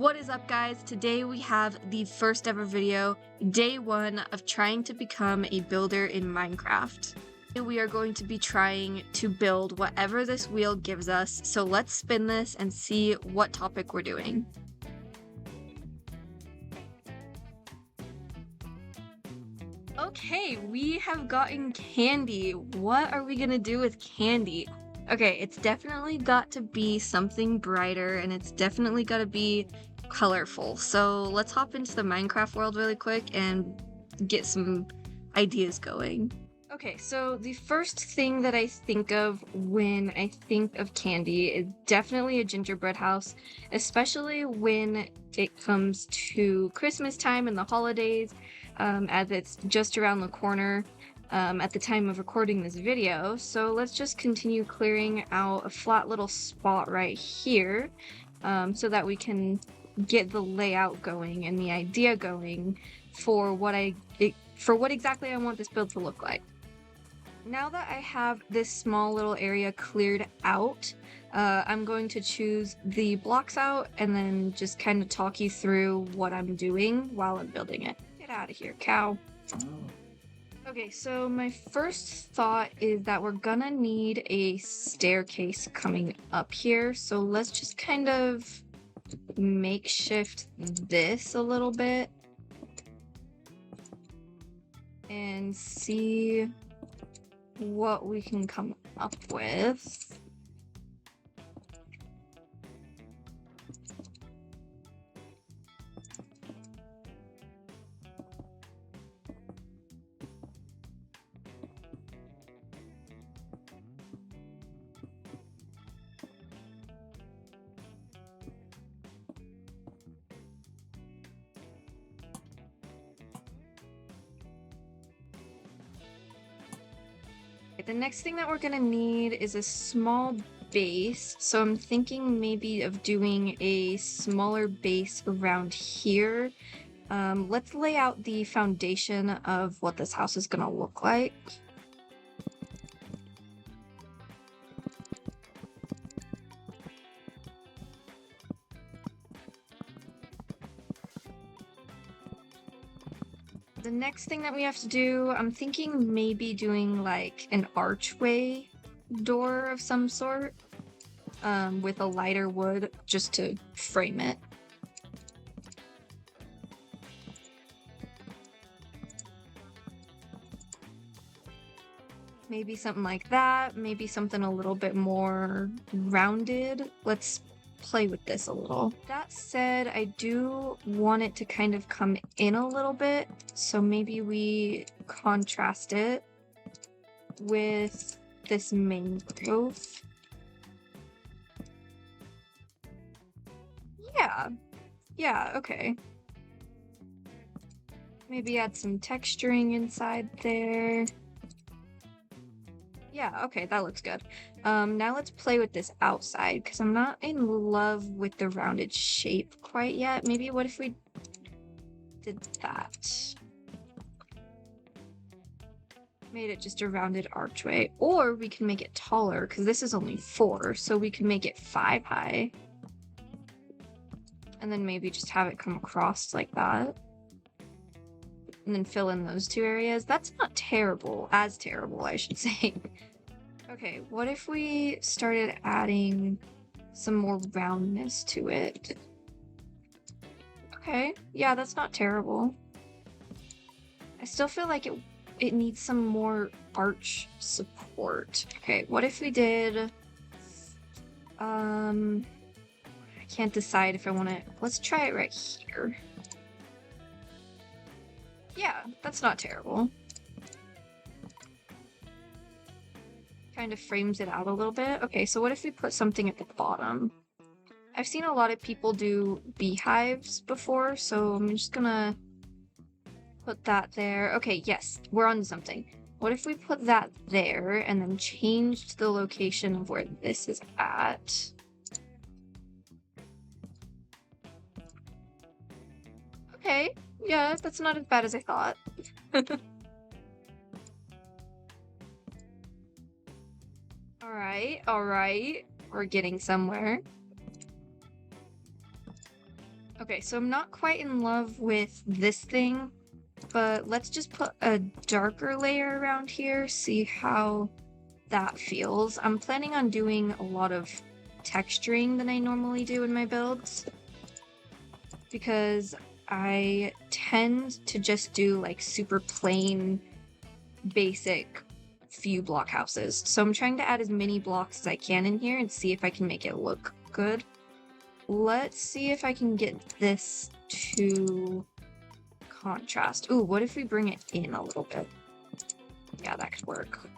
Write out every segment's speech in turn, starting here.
What is up, guys? Today we have the first ever video, day one of trying to become a builder in Minecraft. We are going to be trying to build whatever this wheel gives us, so let's spin this and see what topic we're doing. Okay, we have gotten candy. What are we gonna do with candy? Okay, it's definitely got to be something brighter, and it's definitely got to be colorful. So let's hop into the Minecraft world really quick and get some ideas going. Okay, so the first thing that I think of when I think of candy is definitely a gingerbread house, especially when it comes to Christmas time and the holidays, as it's just around the corner at the time of recording this video. So let's just continue clearing out a flat little spot right here so that we can get the layout going and the idea going for what exactly I want this build to look like. Now that I have this small little area cleared out, I'm going to choose the blocks out and then just kind of talk you through what I'm doing while I'm building it. Get out of here, cow. Okay, so my first thought is that we're gonna need a staircase coming up here, so let's just kind of makeshift this a little bit and see what we can come up with. The next thing that we're gonna need is a small base, so I'm thinking maybe of doing a smaller base around here. Let's lay out the foundation of what this house is gonna look like. The next thing that we have to do, I'm thinking maybe doing like an archway door of some sort with a lighter wood just to frame it. Maybe something like that, maybe something a little bit more rounded. Let's play with this a little. That said, I do want it to kind of come in a little bit, so maybe we contrast it with this mangrove. Yeah, okay. Maybe add some texturing inside there. Yeah, okay, that looks good. Now let's play with this outside, because I'm not in love with the rounded shape quite yet. Maybe what if we did that? Made it just a rounded archway. Or we can make it taller, because this is only 4, so we can make it 5 high. And then maybe just have it come across like that. And then fill in those 2 areas. That's not terrible. As terrible, I should say. Okay, what if we started adding some more roundness to it? Okay, yeah, that's not terrible. I still feel like it needs some more arch support. Okay, what if we did... I can't decide if I want to... Let's try it right here. Yeah, that's not terrible. Kind of frames it out a little bit. Okay, so what if we put something at the bottom? I've seen a lot of people do beehives before, so I'm just gonna put that there. Okay, yes, we're on something. What if we put that there and then changed the location of where this is at? Okay, yeah, that's not as bad as I thought. Alright, we're getting somewhere. Okay, so I'm not quite in love with this thing, but let's just put a darker layer around here, see how that feels. I'm planning on doing a lot of texturing than I normally do in my builds, because I tend to just do like super plain, basic few block houses. So I'm trying to add as many blocks as I can in here and see if I can make it look good. Let's see if I can get this to contrast. Ooh, what if we bring it in a little bit? Yeah, that could work.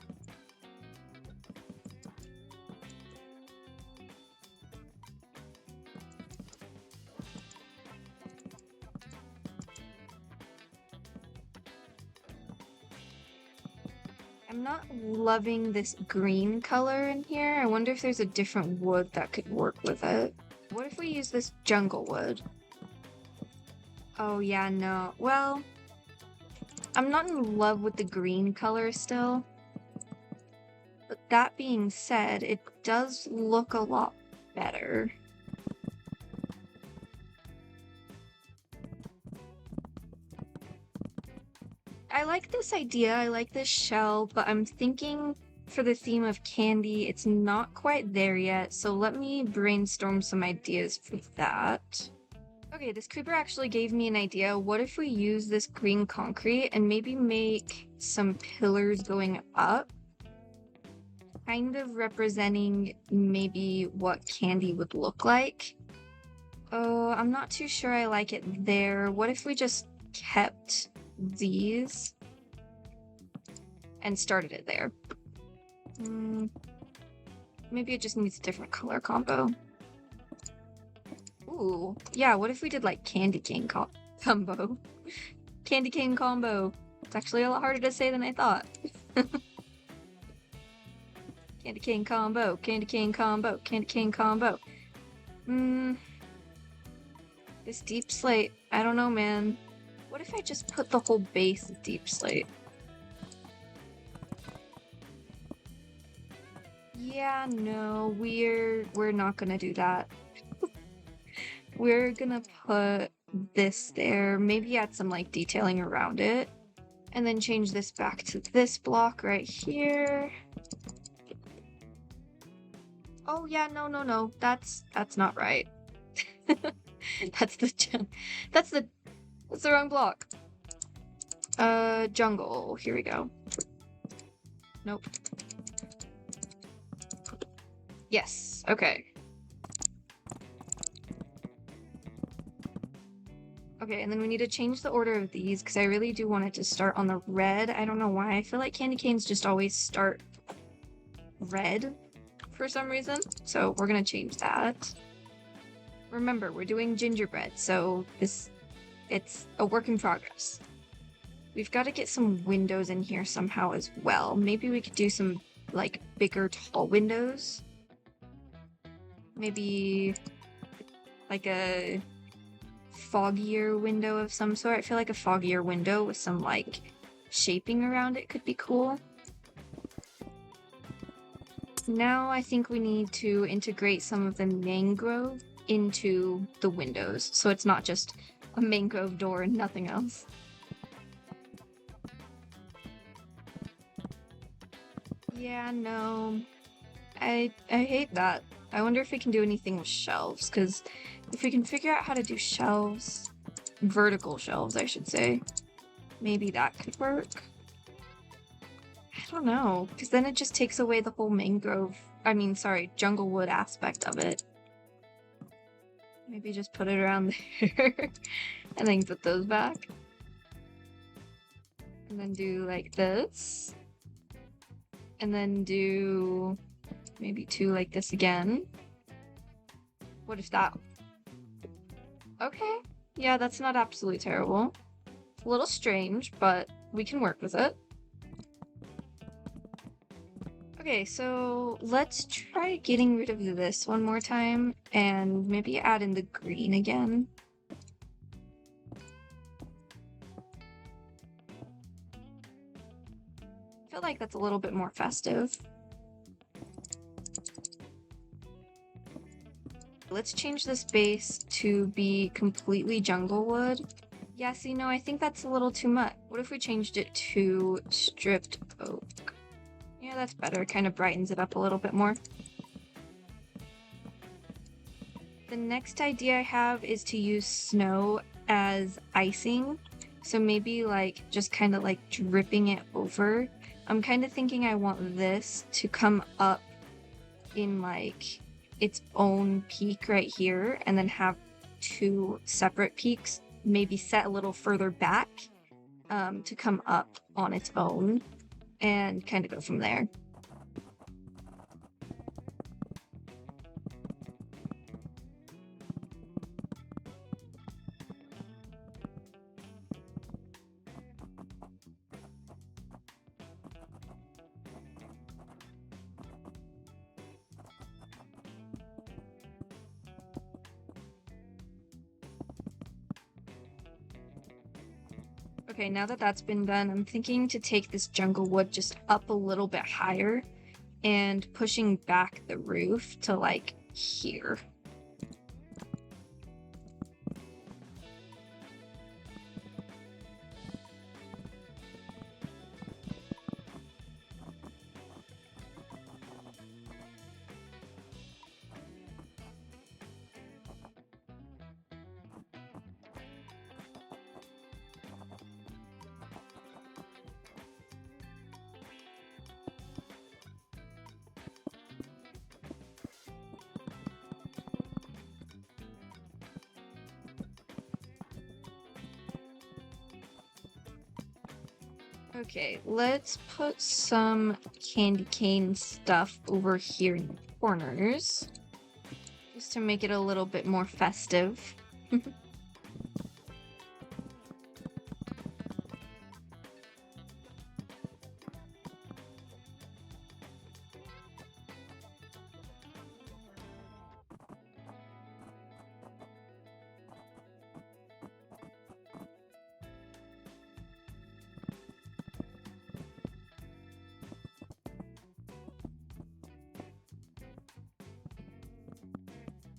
I'm not loving this green color in here. I wonder if there's a different wood that could work with it. What if we use this jungle wood? Oh yeah, no. Well, I'm not in love with the green color still. But that being said, it does look a lot better. I like this idea, I like this shell, but I'm thinking for the theme of candy, it's not quite there yet, so let me brainstorm some ideas for that. Okay, this creeper actually gave me an idea. What if we use this green concrete and maybe make some pillars going up? Kind of representing maybe what candy would look like. Oh, I'm not too sure I like it there. What if we just kept these and started it there? Maybe it just needs a different color combo. Ooh, yeah, what if we did like candy cane combo? Candy cane combo. It's actually a lot harder to say than I thought. Candy cane combo, candy cane combo, candy cane combo. This deep slate, I don't know, man. What if I just put the whole base of deep slate? Yeah, no, we're not gonna do that. We're gonna put this there, maybe add some like detailing around it, and then change this back to this block right here. Oh yeah, no, that's not right. That's the wrong block. Jungle, here we go. Nope. Yes, okay. Okay, and then we need to change the order of these because I really do want it to start on the red. I don't know why. I feel like candy canes just always start red for some reason. So we're gonna change that. Remember, we're doing gingerbread, so it's a work in progress. We've got to get some windows in here somehow as well. Maybe we could do some like bigger tall windows. Maybe like a foggier window of some sort. I feel like a foggier window with some like shaping around it could be cool. Now I think we need to integrate some of the mangrove into the windows, so it's not just a mangrove door and nothing else. Yeah, no. I hate that. I wonder if we can do anything with shelves, because if we can figure out how to do shelves, vertical shelves, I should say, maybe that could work. I don't know, because then it just takes away the whole jungle wood aspect of it. Maybe just put it around there, and then put those back. And then do like this. And then do maybe two like this again. What if that... Okay, yeah, that's not absolutely terrible. It's a little strange, but we can work with it. Okay, so let's try getting rid of this one more time and maybe add in the green again. I feel like that's a little bit more festive. Let's change this base to be completely jungle wood. Yeah, see, no, I think that's a little too much. What if we changed it to stripped oak? Yeah, that's better. Kind of brightens it up a little bit more. The next idea I have is to use snow as icing. So maybe like just kind of like dripping it over. I'm kind of thinking I want this to come up in like its own peak right here and then have two separate peaks, maybe set a little further back to come up on its own and kind of go from there. Okay, now that that's been done, I'm thinking to take this jungle wood just up a little bit higher and pushing back the roof to like here. Okay, let's put some candy cane stuff over here in the corners, just to make it a little bit more festive.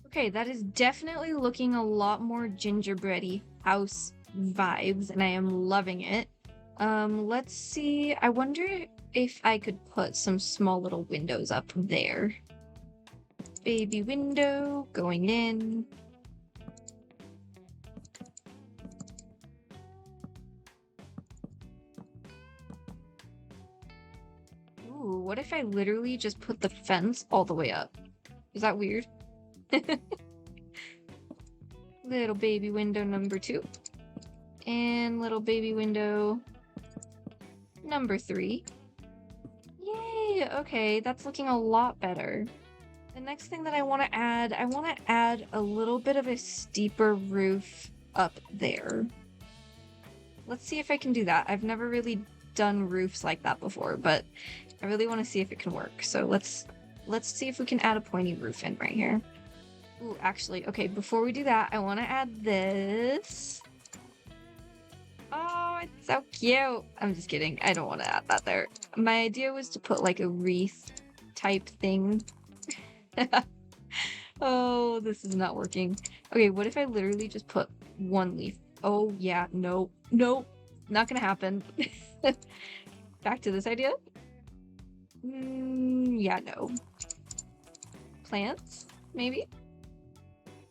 Okay, that is definitely looking a lot more gingerbready house vibes, and I am loving it. Let's see. I wonder if I could put some small little windows up there. Baby window going in. Ooh, what if I literally just put the fence all the way up? Is that weird? Little baby window number 2. And little baby window number 3. Yay! Okay, that's looking a lot better. The next thing that I want to add a little bit of a steeper roof up there. Let's see if I can do that. I've never really done roofs like that before, but I really want to see if it can work. So let's see if we can add a pointy roof in right here. Ooh, actually, okay, before we do that, I want to add this. Oh, it's so cute. I'm just kidding. I don't want to add that there. My idea was to put like a wreath type thing. Oh, this is not working. Okay, what if I literally just put one leaf? Oh, yeah, no, not gonna happen. Back to this idea. Yeah, no. Plants, maybe?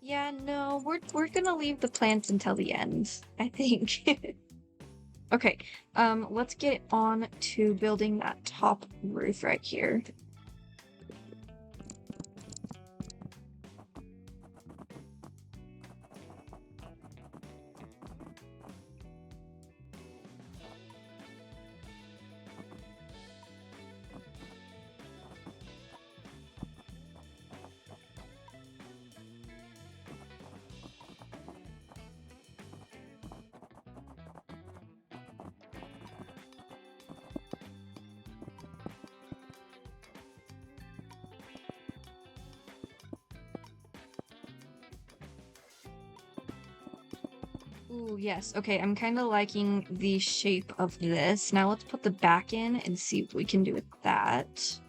Yeah, no, we're gonna leave the plants until the end, I think. Okay, let's get on to building that top roof right here. Ooh, yes. Okay, I'm kind of liking the shape of this. Now let's put the back in and see what we can do with that.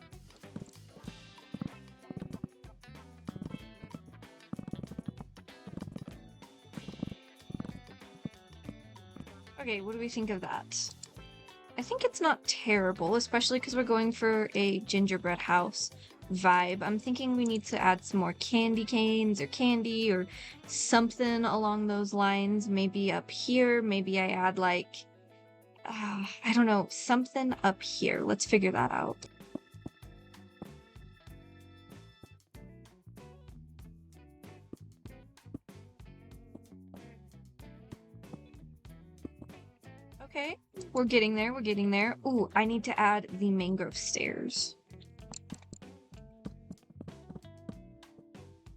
Okay, what do we think of that? I think it's not terrible, especially because we're going for a gingerbread house vibe. I'm thinking we need to add some more candy canes or candy or something along those lines. Maybe up here, maybe I add like, I don't know, something up here. Let's figure that out. Okay, we're getting there, we're getting there. Ooh, I need to add the mangrove stairs.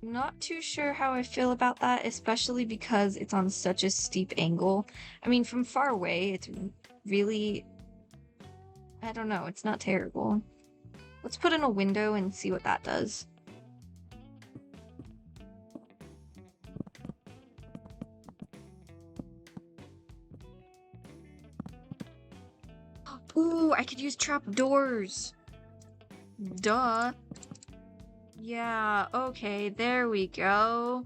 Not too sure how I feel about that, especially because it's on such a steep angle. I mean, from far away, it's really... I don't know, it's not terrible. Let's put in a window and see what that does. Ooh, I could use trapdoors. Duh. Yeah, okay, there we go.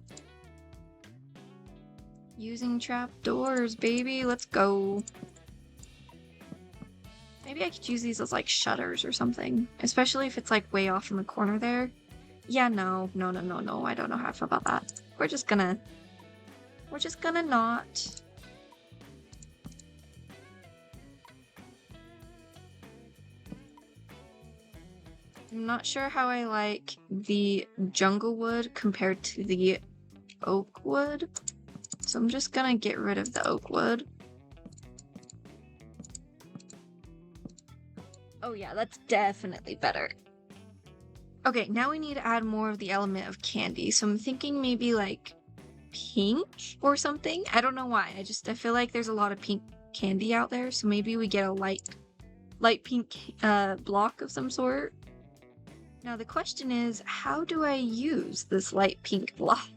Using trapdoors, baby, let's go. Maybe I could use these as like shutters or something, especially if it's like way off in the corner there. Yeah, no, I don't know how I feel about that. We're just gonna not. I'm not sure how I like the jungle wood compared to the oak wood, so I'm just gonna get rid of the oak wood. Oh yeah, that's definitely better. Okay, now we need to add more of the element of candy, so I'm thinking maybe like pink or something. I don't know why, I feel like there's a lot of pink candy out there, so maybe we get a light pink block of some sort. Now the question is, how do I use this light pink block?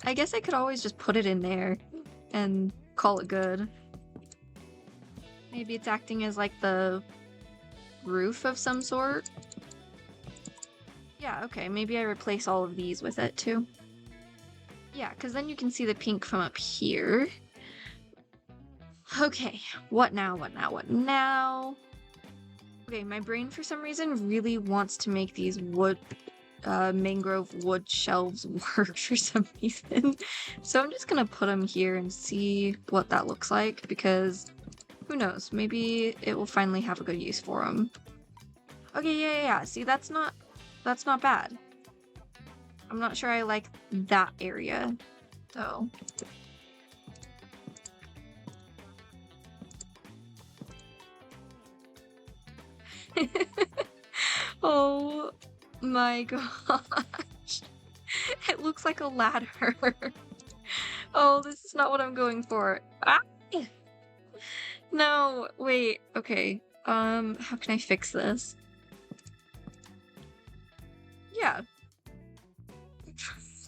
I guess I could always just put it in there and call it good. Maybe it's acting as like the roof of some sort. Yeah, okay, maybe I replace all of these with it too. Yeah, because then you can see the pink from up here. Okay, what now, what now, what now? Okay, my brain for some reason really wants to make these mangrove wood shelves work for some reason. So I'm just gonna put them here and see what that looks like, because who knows, maybe it will finally have a good use for them. Okay, yeah, see, that's not bad. I'm not sure I like that area, though. Oh my gosh. It looks like a ladder. Oh, this is not what I'm going for. Ah! No, wait, okay. How can I fix this? Yeah.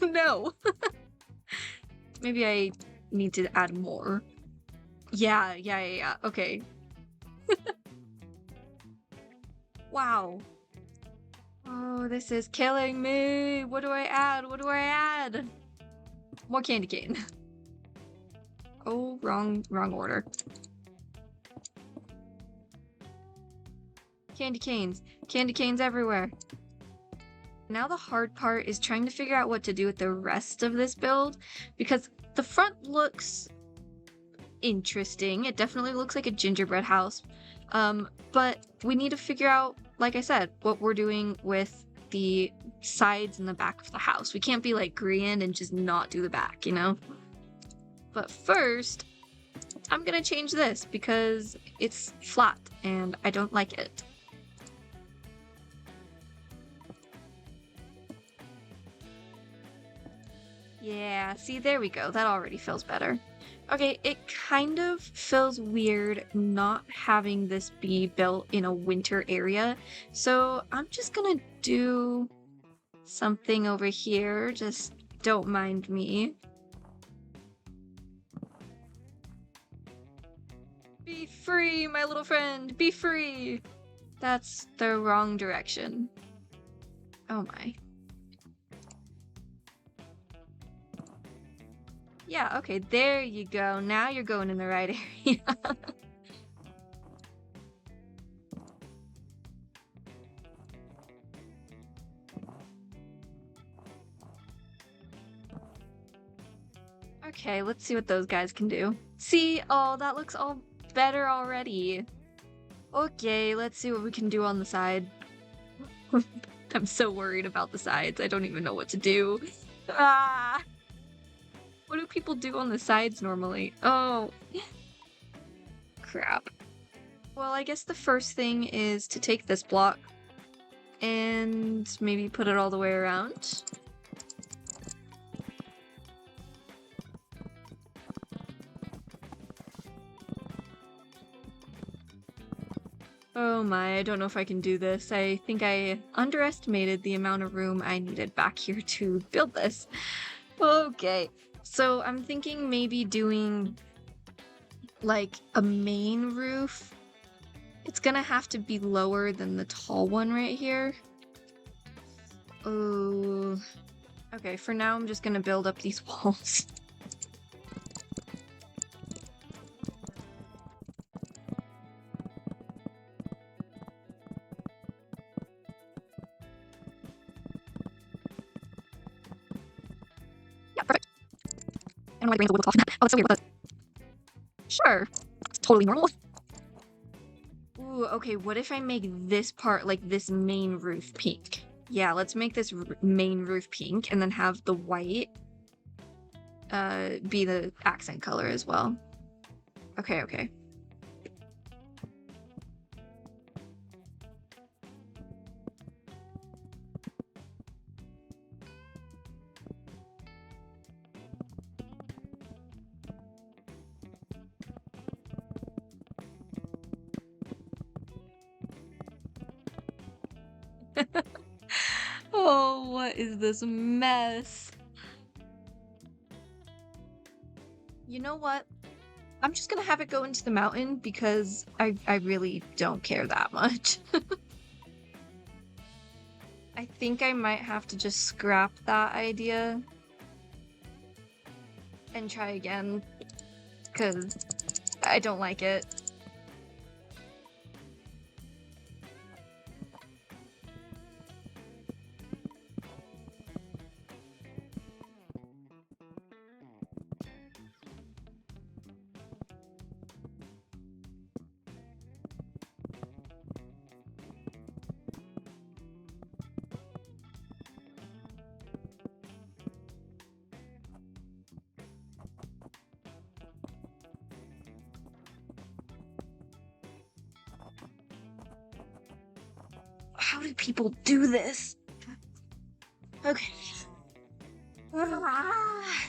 No. Maybe I need to add more. Yeah, okay. Wow. Oh, this is killing me. What do I add? What do I add? More candy cane. Oh, wrong order. Candy canes. Candy canes everywhere. Now the hard part is trying to figure out what to do with the rest of this build, because the front looks interesting. It definitely looks like a gingerbread house. But we need to figure out, like I said, what we're doing with the sides and the back of the house. We can't be like green and just not do the back, you know? But first, I'm gonna change this because it's flat and I don't like it. Yeah, see, there we go. That already feels better. Okay, it kind of feels weird not having this be built in a winter area, so I'm just gonna do something over here. Just don't mind me. Be free, my little friend! Be free! That's the wrong direction. Oh my. Yeah, okay, there you go. Now you're going in the right area. Okay, let's see what those guys can do. See? Oh, that looks all better already. Okay, let's see what we can do on the side. I'm so worried about the sides. I don't even know what to do. Ah! What do people do on the sides normally? Oh, crap. Well, I guess the first thing is to take this block and maybe put it all the way around. Oh my, I don't know if I can do this. I think I underestimated the amount of room I needed back here to build this. Okay, so I'm thinking maybe doing like a main roof. It's gonna have to be lower than the tall one right here. Oh, okay, for now I'm just gonna build up these walls. Yeah, perfect. I don't know why the grains a little off. Oh, that's so weird, but sure. It's totally normal. Ooh, okay, what if I make this part like this main roof pink? Yeah, let's make this main roof pink and then have the white be the accent color as well. Okay, okay. Oh, what is this mess? You know what? I'm just gonna have it go into the mountain because I really don't care that much. I think I might have to just scrap that idea and try again because I don't like it. How do people do this? Okay. Ah.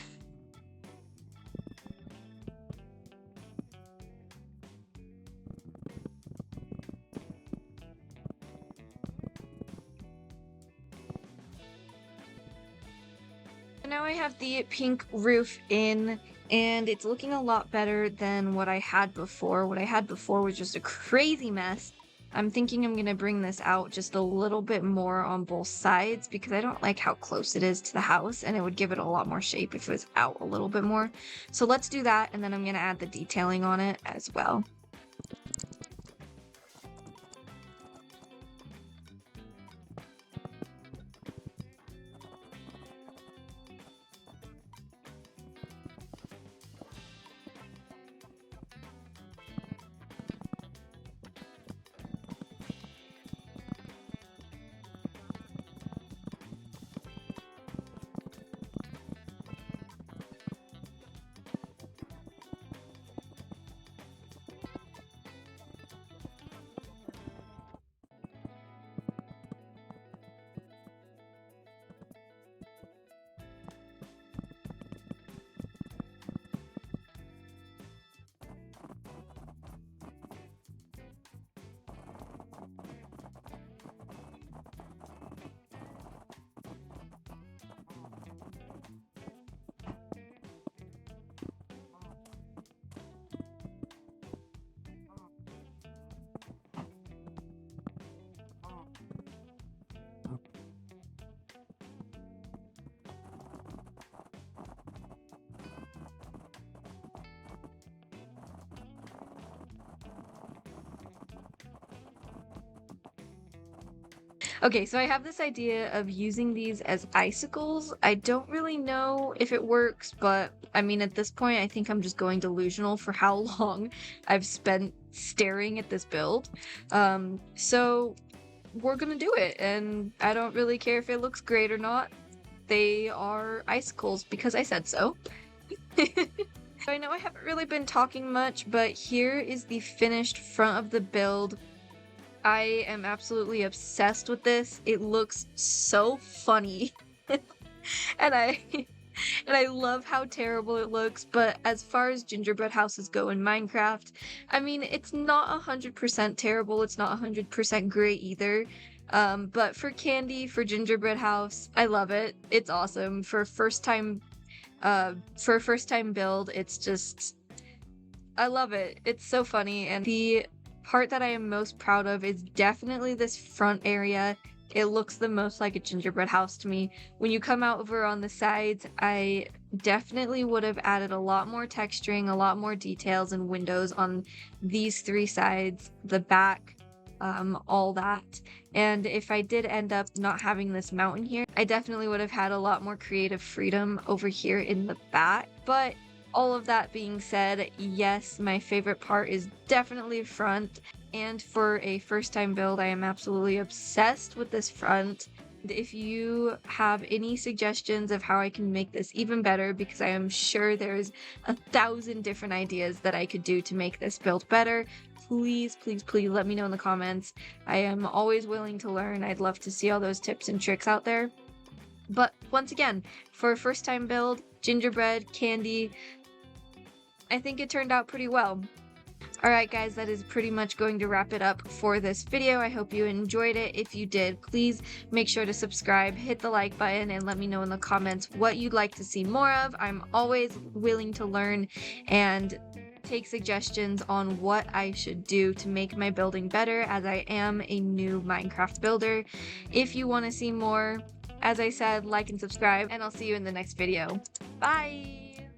Now I have the pink roof in, and it's looking a lot better than what I had before. What I had before was just a crazy mess. I'm thinking I'm gonna bring this out just a little bit more on both sides because I don't like how close it is to the house, and it would give it a lot more shape if it was out a little bit more. So let's do that, and then I'm gonna add the detailing on it as well. Okay, so I have this idea of using these as icicles. I don't really know if it works, but I mean, at this point, I think I'm just going delusional for how long I've spent staring at this build. So we're gonna do it, and I don't really care if it looks great or not. They are icicles because I said so. I know I haven't really been talking much, but here is the finished front of the build. I am absolutely obsessed with this. It looks so funny. And I and I love how terrible it looks, but as far as gingerbread houses go in Minecraft, I mean, it's not 100% terrible, it's not 100% great either. But for candy, for gingerbread house, I love it. It's awesome. For a first time build, it's just I love it. It's so funny, and the part that I am most proud of is definitely this front area. It looks the most like a gingerbread house to me. When you come out over on the sides, I definitely would have added a lot more texturing, a lot more details and windows on these three sides, the back, all that. And if I did end up not having this mountain here, I definitely would have had a lot more creative freedom over here in the back. But all of that being said, yes, my favorite part is definitely front. And for a first time build, I am absolutely obsessed with this front. If you have any suggestions of how I can make this even better, because I am sure there's 1,000 different ideas that I could do to make this build better, please, please, please let me know in the comments. I am always willing to learn. I'd love to see all those tips and tricks out there. But once again, for a first time build, gingerbread, candy, I think it turned out pretty well. Alright guys, that is pretty much going to wrap it up for this video. I hope you enjoyed it. If you did, please make sure to subscribe, hit the like button, and let me know in the comments what you'd like to see more of. I'm always willing to learn and take suggestions on what I should do to make my building better, as I am a new Minecraft builder. If you want to see more, as I said, like and subscribe, and I'll see you in the next video. Bye!